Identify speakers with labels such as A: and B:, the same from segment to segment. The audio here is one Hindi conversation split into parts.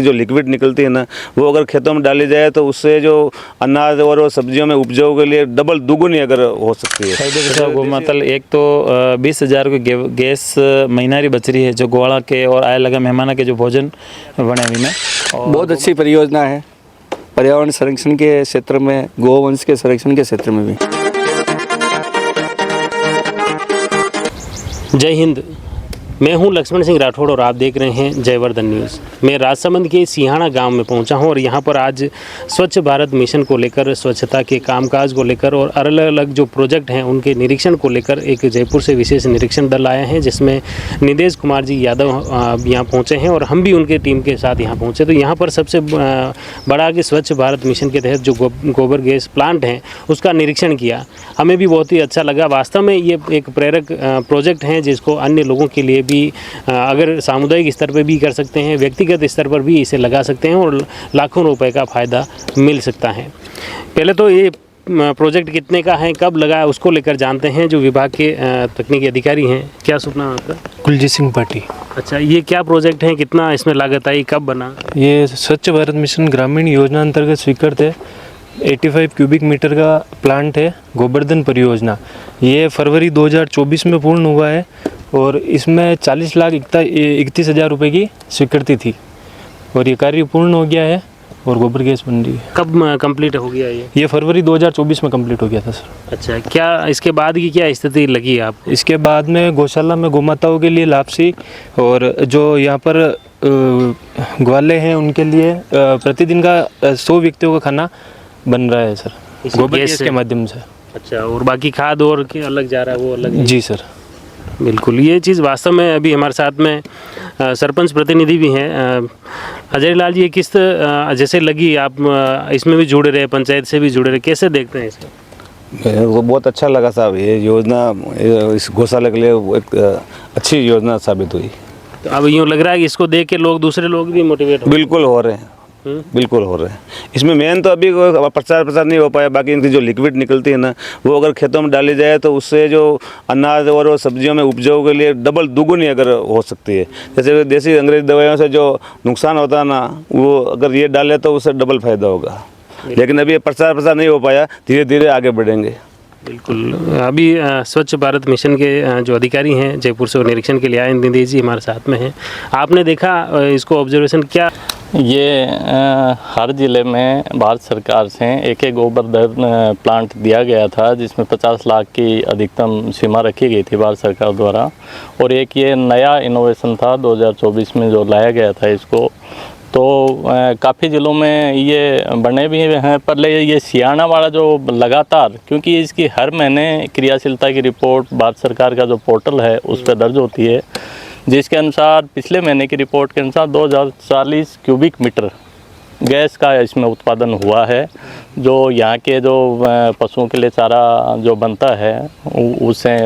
A: जो लिक्विड निकलती है ना, वो अगर खेतों में डाली जाए तो उससे जो अनाज और वो सब्जियों में उपजाऊ के लिए डबल दुगुनी अगर हो सकती है।
B: गोमातल एक तो 20,000 की गैस महीनारी बच रही है जो गोवाड़ा के और आए लगा मेहमान के जो भोजन बने हुए में
C: बहुत अच्छी परियोजना है पर्यावरण संरक्षण के क्षेत्र में, गोवंश के संरक्षण के क्षेत्र में भी।
D: जय हिंद, मैं हूं लक्ष्मण सिंह राठौड़ और आप देख रहे हैं जयवर्धन न्यूज़। मैं राजसमंद के सिहाना गांव में पहुंचा हूं और यहां पर आज स्वच्छ भारत मिशन को लेकर, स्वच्छता के कामकाज को लेकर और अलग अलग जो प्रोजेक्ट हैं उनके निरीक्षण को लेकर एक जयपुर से विशेष निरीक्षण दल आया है, जिसमें निदेश कुमार जी यादव यहां पहुंचे हैं और हम भी उनके टीम के साथ यहां पहुंचे। तो यहाँ पर सबसे बड़ा कि स्वच्छ भारत मिशन के तहत जो गोबर गैस प्लांट हैं उसका निरीक्षण किया। हमें भी बहुत ही अच्छा लगा। वास्तव में ये एक प्रेरक प्रोजेक्ट हैं जिसको अन्य लोगों के लिए भी अगर सामुदायिक स्तर पर भी कर सकते हैं, व्यक्तिगत स्तर पर भी इसे लगा सकते हैं और लाखों रुपए का फ़ायदा मिल सकता है। पहले तो ये प्रोजेक्ट कितने का है, कब लगा है, उसको लेकर जानते हैं जो विभाग के तकनीकी अधिकारी हैं। क्या सुपना आपका?
E: कुलजीत सिंह पाटी।
D: अच्छा, ये क्या प्रोजेक्ट है, कितना इसमें लागत आई, कब बना?
E: ये स्वच्छ भारत मिशन ग्रामीण योजना अंतर्गत स्वीकृत है 85 क्यूबिक मीटर का प्लांट है, गोवर्धन परियोजना। ये फरवरी 2024 में पूर्ण हुआ है और इसमें 40,31,000 रुपये की स्वीकृति थी और ये कार्य पूर्ण हो गया है और गोबर गैस बन रही है।
D: कब कंप्लीट हो गया ये?
E: फरवरी 2024 में कंप्लीट हो गया था सर।
D: अच्छा, क्या इसके बाद की क्या स्थिति लगी आप?
E: इसके बाद में गौशाला में गोमाताओं के लिए लापसी और जो यहाँ पर ग्वाले हैं उनके लिए प्रतिदिन का 100 व्यक्तियों का खाना बन रहा है सर, गोबर गैस के माध्यम से।
D: अच्छा, और बाकी खाद और के अलग जा रहा है, वो अलग है?
E: जी सर,
D: बिल्कुल। ये चीज़ वास्तव में अभी हमारे साथ में सरपंच प्रतिनिधि भी हैं। अजय लाल जी, ये किस्त जैसे लगी, आप इसमें भी जुड़े रहे, पंचायत से भी जुड़े रहे, कैसे देखते हैं इसको?
A: वो बहुत अच्छा लगा साहब, ये योजना इस गौशाला के लिए एक अच्छी योजना साबित हुई।
D: तो अब यूँ लग रहा है कि इसको देख के दूसरे लोग भी मोटिवेट
A: बिल्कुल हो रहे हैं, बिल्कुल हो रहे हैं। इसमें मेन तो अभी प्रचार नहीं हो पाया, बाकी इनकी जो लिक्विड निकलती है ना, वो अगर खेतों में डाली जाए तो उससे जो अनाज और वो सब्जियों में उपजाऊ के लिए डबल दुगुनी अगर हो सकती है। जैसे देसी अंग्रेजी दवाइयों से जो नुकसान होता है ना, वो अगर ये डाले तो उससे डबल फायदा होगा। लेकिन अभी प्रचार नहीं हो पाया, धीरे धीरे आगे बढ़ेंगे।
D: बिल्कुल। अभी स्वच्छ भारत मिशन के जो अधिकारी हैं जयपुर से निरीक्षण के लिए आए, निदेश जी हमारे साथ में हैं। आपने देखा इसको, ऑब्जर्वेशन क्या?
F: ये हर ज़िले में भारत सरकार से एक गोवर्धन प्लांट दिया गया था जिसमें 50 लाख की अधिकतम सीमा रखी गई थी भारत सरकार द्वारा, और एक ये नया इनोवेशन था 2024 में जो लाया गया था इसको। तो काफ़ी ज़िलों में ये बने भी हैं, पर ये सियाना वाला जो लगातार, क्योंकि इसकी हर महीने क्रियाशीलता की रिपोर्ट भारत सरकार का जो पोर्टल है उस पर दर्ज होती है, जिसके अनुसार पिछले महीने की रिपोर्ट के अनुसार 2040 क्यूबिक मीटर गैस का इसमें उत्पादन हुआ है। जो यहाँ के जो पशुओं के लिए चारा जो बनता है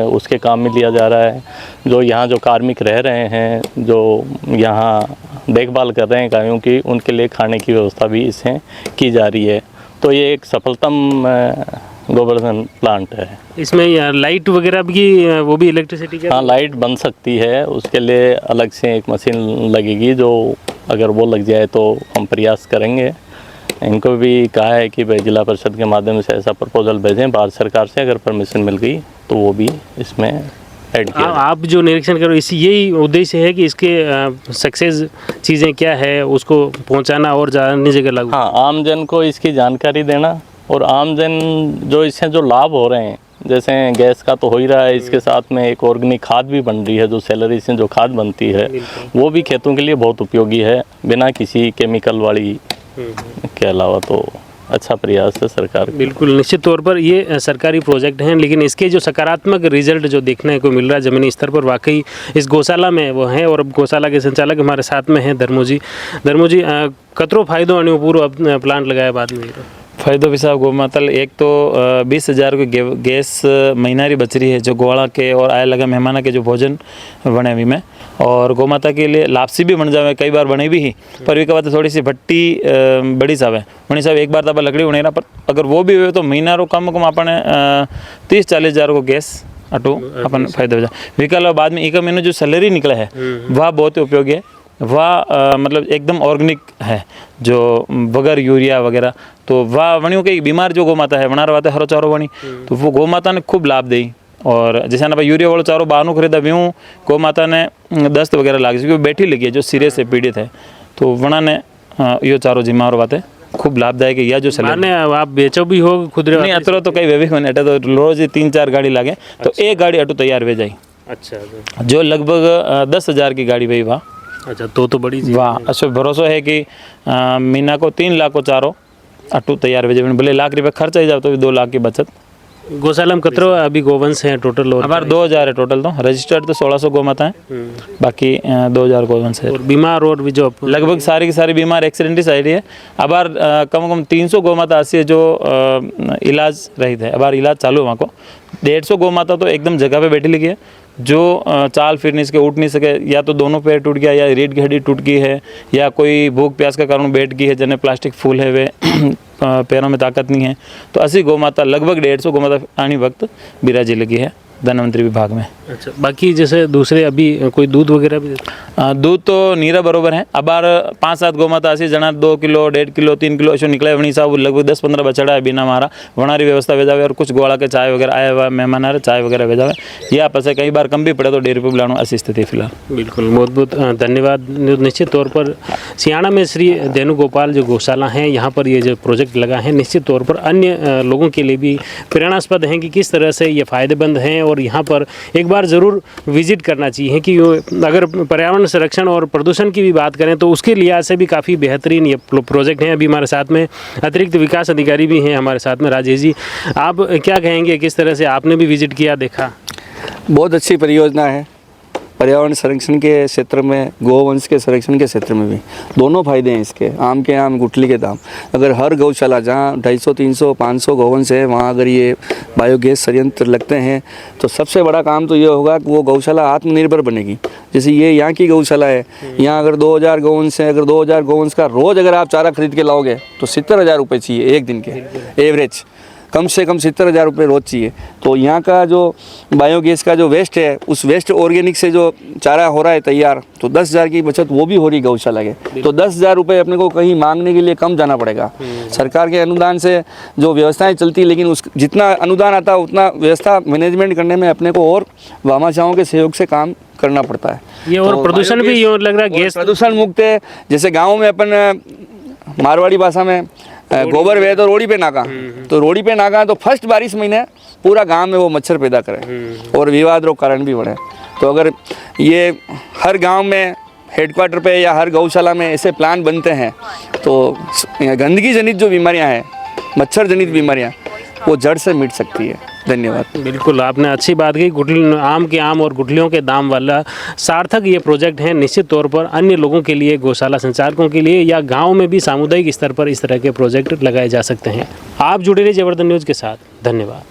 F: उसके काम में लिया जा रहा है। जो यहाँ जो कार्मिक रह रहे हैं, जो यहाँ देखभाल कर रहे हैं गायों की, उनके लिए खाने की व्यवस्था भी इससे की जा रही है। तो ये एक सफलतम गोवर्धन प्लांट है।
D: इसमें लाइट वगैरह भी, वो भी इलेक्ट्रिसिटी का?
F: हाँ, लाइट बन सकती है, उसके लिए अलग से एक मशीन लगेगी, जो अगर वो लग जाए तो हम प्रयास करेंगे। इनको भी कहा है कि भाई जिला परिषद के माध्यम से ऐसा प्रपोजल भेजें भारत सरकार से, अगर परमिशन मिल गई तो वो भी इसमें ऐड किया।
D: आप जो निरीक्षण करो, यही उद्देश्य है कि इसके सक्सेस चीज़ें क्या है उसको पहुंचाना और जानने जगह लागू।
F: हाँ, आम जन को इसकी जानकारी देना, और आम जन जो इससे जो लाभ हो रहे हैं, जैसे गैस का तो हो ही रहा है, इसके साथ में एक ऑर्गेनिक खाद भी बन रही है, जो सैलरी से जो खाद बनती है वो भी खेतों के लिए बहुत उपयोगी है, बिना किसी केमिकल वाली के अलावा। तो अच्छा प्रयास है सरकार।
D: बिल्कुल, निश्चित तौर पर ये सरकारी प्रोजेक्ट हैं, लेकिन इसके जो सकारात्मक रिजल्ट जो देखने को मिल रहा है ज़मीनी स्तर पर, वाकई इस गौशाला में वो हैं। और गौशाला के संचालक हमारे साथ में हैं धर्मो जी। कतरो फायदो आने पूरा प्लांट लगाया बाद में?
B: फायदो भी साहब गोमातल एक तो 20,000 की गैस महीनारी बच रही है जो गोवाड़ा के और आए लगा मेहमान के जो भोजन बने हुए में, और गौमाता के लिए लापसी भी बन जावे, कई बार बने भी ही, पर वी बात थोड़ी सी भट्टी बड़ी साहब है उन्हीं साहब एक बार तब लकड़ी उड़े ना, पर अगर वो भी हुए तो महीना रो कम अपने 30-40 हज़ार को गैस अटो अपन फायदा हो जाए। विकल बाद में एक महीने जो सैलरी निकला है वह बहुत ही उपयोगी है। वह मतलब एकदम ऑर्गेनिक है, जो बगैर यूरिया वगैरह। तो वह वणियों के बीमार जो गौ माता है वणार वाते हरो चारो वणी, तो वो गौ माता ने खूब लाभ दी। और जैसे ना भाई यूरिया वाला चारो बाहर खरीदा व्यूँ गौ माता ने दस्त वगैरह लागे क्योंकि बैठी लगी है जो सिरे से पीड़ित है, तो वणा ने यो चारो जिम्मा वाते खूब लाभदायक है। या जो
D: माने आप बेचो भी हो खुद
B: नहीं अतरो तो कई वेविक होने अटे तो रोज 3-4 गाड़ी लागे, तो एक गाड़ी अटू तैयार वे जाई।
D: अच्छा
B: जो लगभग 10,000 की गाड़ी भाई वाह।
D: अच्छा तो बड़ी चीज़
B: वाह अच्छा भरोसा है कि महीना को 3 लाख को चारो अटू तैयार वे जाए, भले लाख रुपये खर्च आई जाओ तो भी 2 लाख की बचत।
D: गौशाला में कतरो अभी गोवंश हैं टोटल? और
B: हमारे 2,000 है टोटल, तो रजिस्टर्ड तो 1600 गौ माता है, बाकी 2,000 गोवंश है।
D: और बीमार और भी जो
B: लगभग सारी की सारी बीमार एक्सीडेंटली साइड है। अब कम से कम 300 गौ माता ऐसी है जो इलाज रहित है, अब इलाज चालू है वहाँ को। 150 गौ माता तो एकदम जगह पे बैठी लगी है, जो चाल फिर नहीं सके, उठ नहीं सके, या तो दोनों पैर टूट गया, या रीढ़ की हड्डी टूट गई है, या कोई भूख प्यास का कारण बैठ गई है, जिन्हें प्लास्टिक फूल है वे पैरों में ताकत नहीं है, तो ऐसी गौ माता लगभग 150 गौ माता आने वक्त बिराजी लगी है धन्वंतरी विभाग में।
D: अच्छा बाकी जैसे दूसरे अभी कोई दूध वगैरह भी
B: दूध तो नीरा बरोबर है। अब 5-7 गौ माता ऐसी जना 2 किलो 1.5 किलो 3 किलो ऐसे निकले वणी साहब लगभग 10-15 बछड़ा है बिना मारा वनारी व्यवस्था भेजावे, और कुछ गोवाड़ा के चाय वगैरह आया हुआ मेहमान आ रहे चाय वगैरह भेजावे, या पैसे कई बार कम भी पड़े तो 1.5 रुपये बुलाना ऐसी स्थिति फिलहाल।
D: बिल्कुल बहुत बहुत धन्यवाद। निश्चित तौर पर सियाणा में श्री धेनु गोपाल जो गौशाला हैं यहाँ पर ये जो प्रोजेक्ट लगा है निश्चित तौर पर अन्य लोगों के लिए भी प्रेरणास्पद हैं कि किस तरह से ये फ़ायदेमंद हैं, और यहाँ पर एक बार ज़रूर विजिट करना चाहिए कि अगर पर्यावरण संरक्षण और प्रदूषण की भी बात करें तो उसके लिहाज से भी काफ़ी बेहतरीन ये प्रोजेक्ट हैं। अभी हमारे साथ में अतिरिक्त विकास अधिकारी भी हैं हमारे साथ में, राजेश जी आप क्या कहेंगे, किस तरह से आपने भी विजिट किया देखा?
C: बहुत अच्छी परियोजना है। पर्यावरण संरक्षण के क्षेत्र में, गोवंश के संरक्षण के क्षेत्र में भी दोनों फायदे हैं इसके। आम के आम गुठली के दाम। अगर हर गौशाला जहाँ 250, 300, 500 गोवंश है वहाँ अगर ये बायोगैस संयंत्र लगते हैं तो सबसे बड़ा काम तो ये होगा कि वो गौशाला आत्मनिर्भर बनेगी। जैसे ये यहाँ की गौशाला है, यहाँ अगर 2000 गोवंश है, अगर 2000 गोवंश का रोज़ अगर आप चारा खरीद के लाओगे तो 70,000 रुपये चाहिए एक दिन के एवरेज, कम से कम 70,000 रुपये रोज़ चाहिए। तो यहाँ का जो बायोगैस का जो वेस्ट है, उस वेस्ट ऑर्गेनिक से जो चारा हो रहा है तैयार, तो 10,000 की बचत वो भी हो रही गौशाला के। तो 10,000 रुपये अपने को कहीं मांगने के लिए कम जाना पड़ेगा। सरकार के अनुदान से जो व्यवस्थाएं चलती, लेकिन उस जितना अनुदान आता है उतना व्यवस्था मैनेजमेंट करने में अपने को और वामाचाओं के सहयोग से काम करना पड़ता है।
D: ये और
C: तो
D: प्रदूषण भी यूँ लग रहा है गैस
C: प्रदूषण मुक्त है। जैसे गाँव में अपन मारवाड़ी भाषा में गोबर वे तो रोड़ी पे नाका, तो रोड़ी पे नाका तो फर्स्ट बारिश महीने पूरा गांव में वो मच्छर पैदा करे और विवाद रो कारण भी बढ़े। तो अगर ये हर गांव में हेडक्वार्टर पे या हर गौशाला में ऐसे प्लान बनते हैं तो गंदगी जनित जो बीमारियां हैं, मच्छर जनित बीमारियां, वो जड़ से मिट सकती है। धन्यवाद।
D: बिल्कुल आपने अच्छी बात की। गुठली आम के आम और गुठलियों के दाम वाला सार्थक ये प्रोजेक्ट है। निश्चित तौर पर अन्य लोगों के लिए, गौशाला संचालकों के लिए या गांव में भी सामुदायिक स्तर पर इस तरह के प्रोजेक्ट लगाए जा सकते हैं। आप जुड़े रहिए जयवर्धन न्यूज़ के साथ। धन्यवाद।